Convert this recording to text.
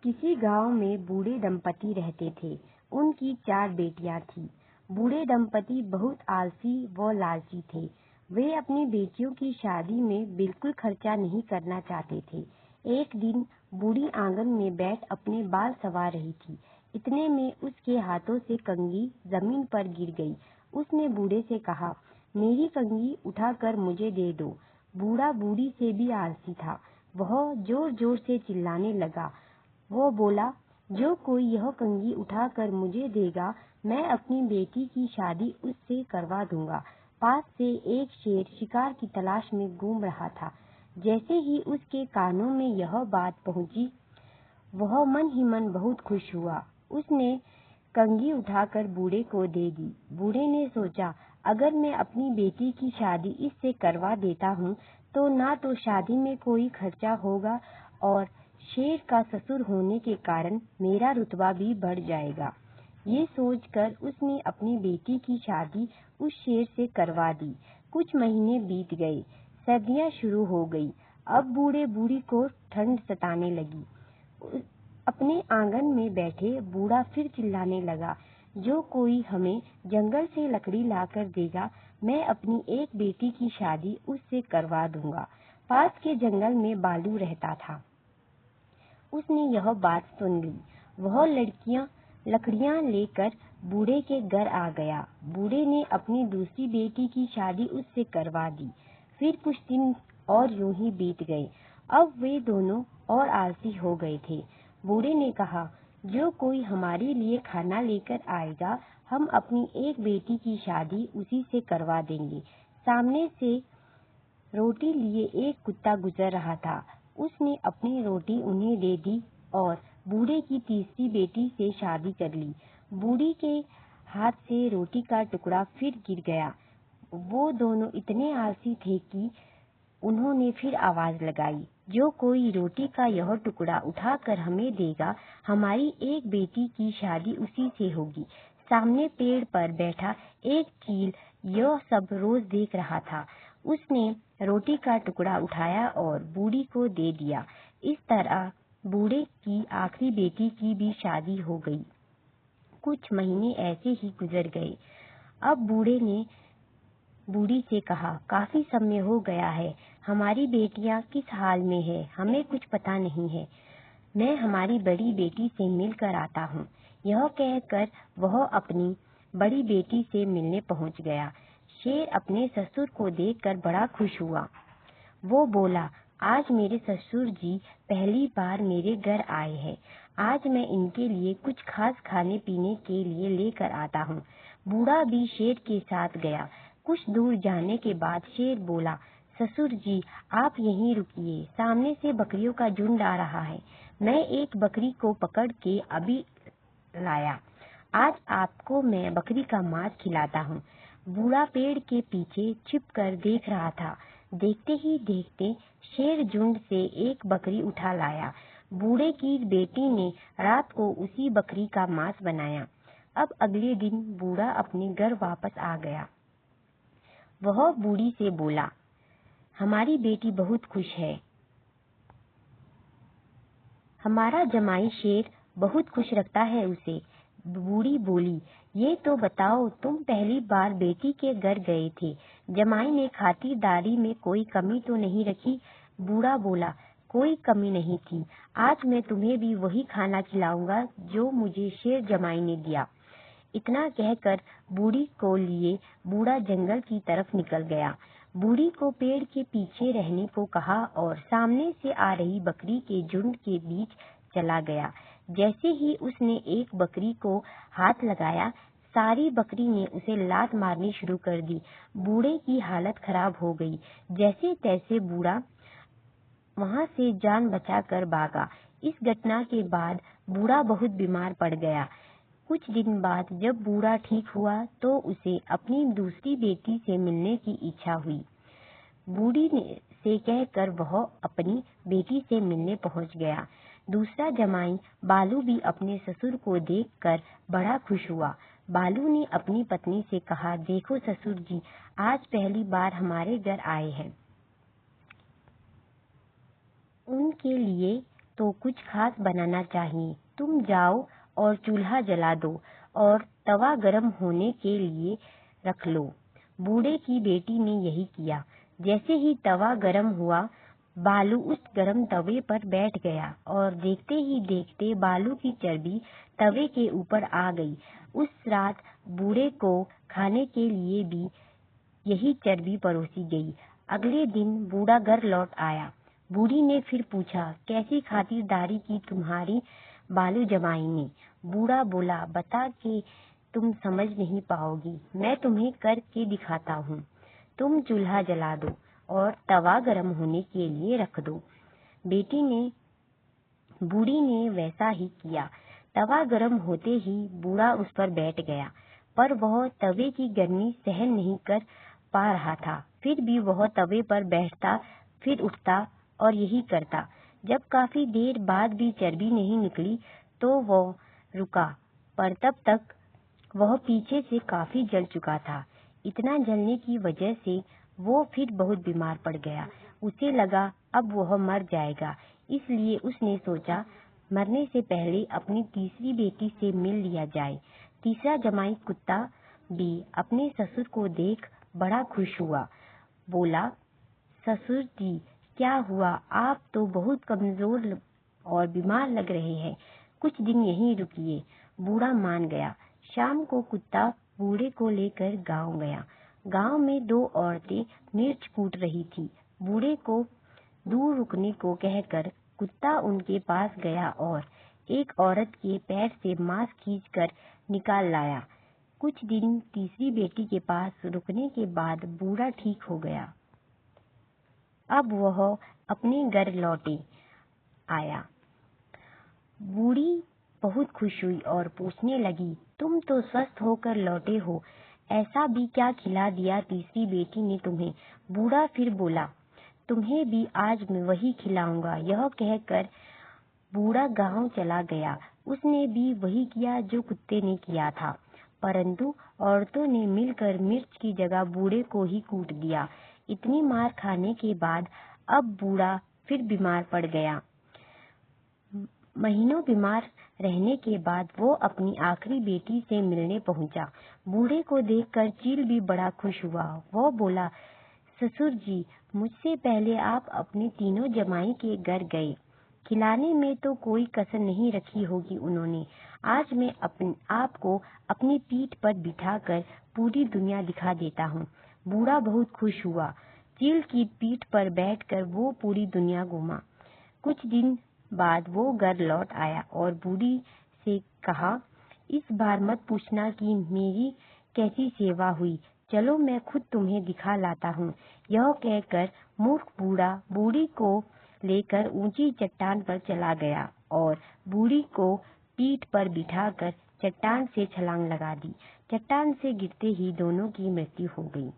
किसी गांव में बूढ़े दंपति रहते थे। उनकी 4 बेटियां थीं। बूढ़े दंपति बहुत आलसी व लालची थे। वे अपनी बेटियों की शादी में बिल्कुल खर्चा नहीं करना चाहते थे। एक दिन बूढ़ी आंगन में बैठ अपने बाल संवार रही थी। इतने में उसके हाथों से कंघी जमीन पर गिर गई। उसने बूढ़े से कहा, मेरी कंघी उठाकर मुझे दे दो। बूढ़ा बूढ़ी से भी आलसी था। वह जोर जोर से चिल्लाने लगा। वो बोला, जो कोई यह कंघी उठाकर मुझे देगा, मैं अपनी बेटी की शादी उससे करवा दूंगा। पास से एक शेर शिकार की तलाश में घूम रहा था। जैसे ही उसके कानों में यह बात पहुंची, वह मन ही मन बहुत खुश हुआ। उसने कंघी उठाकर बूढ़े को दे दी। बूढ़े ने सोचा, अगर मैं अपनी बेटी की शादी इससे करवा देता हूँ तो ना तो शादी में कोई खर्चा होगा और शेर का ससुर होने के कारण मेरा रुतबा भी बढ़ जाएगा। ये सोचकर उसने अपनी बेटी की शादी उस शेर से करवा दी। कुछ महीने बीत गए। सर्दियाँ शुरू हो गई। अब बूढ़े बूढ़ी को ठंड सताने लगी। अपने आंगन में बैठे बूढ़ा फिर चिल्लाने लगा, जो कोई हमें जंगल से लकड़ी लाकर देगा, मैं अपनी एक बेटी की शादी उससे करवा दूंगा। पास के जंगल में बालू रहता था। उसने यह बात सुन ली। वह लकड़ियां लेकर बूढ़े के घर आ गया। बूढ़े ने अपनी दूसरी बेटी की शादी उससे करवा दी। फिर कुछ दिन और यूं ही बीत गए। अब वे दोनों और आलसी हो गए थे। बूढ़े ने कहा, जो कोई हमारे लिए खाना लेकर आएगा, हम अपनी एक बेटी की शादी उसी से करवा देंगे। सामने से रोटी लिए एक कुत्ता गुजर रहा था। उसने अपनी रोटी उन्हें दे दी और बूढ़े की तीसरी बेटी से शादी कर ली। बूढ़ी के हाथ से रोटी का टुकड़ा फिर गिर गया। वो दोनों इतने आलसी थे कि उन्होंने फिर आवाज लगाई, जो कोई रोटी का यह टुकड़ा उठाकर हमें देगा, हमारी एक बेटी की शादी उसी से होगी। सामने पेड़ पर बैठा एक चील यह सब रोज देख रहा था। उसने रोटी का टुकड़ा उठाया और बूढ़ी को दे दिया। इस तरह बूढ़े की आखिरी बेटी की भी शादी हो गई। कुछ महीने ऐसे ही गुजर गए। अब बूढ़े ने बूढ़ी से कहा, काफी समय हो गया है, हमारी बेटियां किस हाल में है, हमें कुछ पता नहीं है। मैं हमारी बड़ी बेटी से मिलकर आता हूँ। यह कहकर वह अपनी बड़ी बेटी से मिलने पहुँच गया। शेर अपने ससुर को देखकर बड़ा खुश हुआ। वो बोला, आज मेरे ससुर जी पहली बार मेरे घर आए हैं। आज मैं इनके लिए कुछ खास खाने पीने के लिए लेकर आता हूँ। बूढ़ा भी शेर के साथ गया। कुछ दूर जाने के बाद शेर बोला, ससुर जी आप यहीं रुकिए, सामने से बकरियों का झुंड आ रहा है। मैं एक बकरी को पकड़ के अभी लाया। आज आपको मैं बकरी का मांस खिलाता हूँ। बूढ़ा पेड़ के पीछे छिपकर देख रहा था। देखते ही देखते शेर झुंड से एक बकरी उठा लाया। बूढ़े की बेटी ने रात को उसी बकरी का मांस बनाया। अब अगले दिन बूढ़ा अपने घर वापस आ गया। वह बूढ़ी से बोला, हमारी बेटी बहुत खुश है। हमारा जमाई शेर बहुत खुश रखता है उसे। बूढ़ी बोली, ये तो बताओ, तुम पहली बार बेटी के घर गए थे, जमाई ने खातिरदारी में कोई कमी तो नहीं रखी? बूढ़ा बोला, कोई कमी नहीं थी। आज मैं तुम्हें भी वही खाना खिलाऊंगा जो मुझे शेर जमाई ने दिया। इतना कहकर बूढ़ी को लिए बूढ़ा जंगल की तरफ निकल गया। बूढ़ी को पेड़ के पीछे रहने को कहा और सामने से आ रही बकरी के झुंड के बीच चला गया। जैसे ही उसने एक बकरी को हाथ लगाया, सारी बकरी ने उसे लात मारनी शुरू कर दी। बूढ़े की हालत खराब हो गई। जैसे तैसे बूढ़ा वहां से जान बचाकर भागा। इस घटना के बाद बूढ़ा बहुत बीमार पड़ गया। कुछ दिन बाद जब बूढ़ा ठीक हुआ तो उसे अपनी दूसरी बेटी से मिलने की इच्छा हुई। बूढ़ी से कहकर वह अपनी बेटी से मिलने पहुंच गया। दूसरा जमाई बालू भी अपने ससुर को देखकर बड़ा खुश हुआ। बालू ने अपनी पत्नी से कहा, देखो ससुर जी, आज पहली बार हमारे घर आए हैं। उनके लिए तो कुछ खास बनाना चाहिए। तुम जाओ और चूल्हा जला दो और तवा गरम होने के लिए रख लो। बूढ़े की बेटी ने यही किया। जैसे ही तवा गरम हुआ, बालू उस गरम तवे पर बैठ गया और देखते ही देखते बालू की चर्बी तवे के ऊपर आ गई। उस रात बूढ़े को खाने के लिए भी यही चर्बी परोसी गई। अगले दिन बूढ़ा घर लौट आया। बूढ़ी ने फिर पूछा, कैसी खातिरदारी की तुम्हारी बालू जमाई ने? बूढ़ा बोला, बता के तुम समझ नहीं पाओगी, मैं तुम्हें करके दिखाता हूँ। तुम चूल्हा जला दो और तवा गरम होने के लिए रख दो। बूढ़ी ने वैसा ही किया। तवा गरम होते ही बूढ़ा उस पर बैठ गया, पर वह तवे की गर्मी सहन नहीं कर पा रहा था। फिर भी वह तवे पर बैठता, फिर उठता और यही करता। जब काफी देर बाद भी चर्बी नहीं निकली तो वह रुका, पर तब तक वह पीछे से काफी जल चुका था। इतना जलने की वजह से वो फिर बहुत बीमार पड़ गया। उसे लगा अब वह मर जाएगा, इसलिए उसने सोचा मरने से पहले अपनी तीसरी बेटी से मिल लिया जाए। तीसरा जमाई कुत्ता भी अपने ससुर को देख बड़ा खुश हुआ। बोला, ससुर जी क्या हुआ, आप तो बहुत कमजोर और बीमार लग रहे हैं, कुछ दिन यहीं रुकिए। बूढ़ा मान गया। शाम को कुत्ता बूढ़े को लेकर गांव गया। गांव में दो औरतें मिर्च कूट रही थी। बूढ़े को दूर रुकने को कहकर कुत्ता उनके पास गया और एक औरत के पैर से मांस खींचकर निकाल लाया। कुछ दिन तीसरी बेटी के पास रुकने के बाद बूढ़ा ठीक हो गया। अब वह अपने घर लौटे आया। बूढ़ी बहुत खुश हुई और पूछने लगी, तुम तो स्वस्थ होकर लौटे हो, ऐसा भी क्या खिला दिया तीसरी बेटी ने तुम्हें? बूढ़ा फिर बोला, तुम्हें भी आज मैं वही खिलाऊंगा। यह कहकर बूढ़ा गांव चला गया। उसने भी वही किया जो कुत्ते ने किया था, परंतु औरतों ने मिलकर मिर्च की जगह बूढ़े को ही कूट दिया। इतनी मार खाने के बाद अब बूढ़ा फिर बीमार पड़ गया। महीनों बीमार रहने के बाद वो अपनी आखिरी बेटी से मिलने पहुंचा। बूढ़े को देखकर चील भी बड़ा खुश हुआ। वो बोला, ससुर जी मुझसे पहले आप अपने तीनों जमाई के घर गए, खिलाने में तो कोई कसर नहीं रखी होगी उन्होंने। आज मैं आपको अपनी पीठ पर बिठाकर पूरी दुनिया दिखा देता हूँ। बूढ़ा बहुत खुश हुआ। चील की पीठ पर बैठकर वो पूरी दुनिया घूमा। कुछ दिन बाद वो घर लौट आया और बूढ़ी से कहा, इस बार मत पूछना कि मेरी कैसी सेवा हुई, चलो मैं खुद तुम्हें दिखा लाता हूँ। यह कहकर मूर्ख बूढ़ा बूढ़ी को लेकर ऊंची चट्टान पर चला गया और बूढ़ी को पीठ पर बिठाकर चट्टान से छलांग लगा दी। चट्टान से गिरते ही दोनों की मृत्यु हो गई।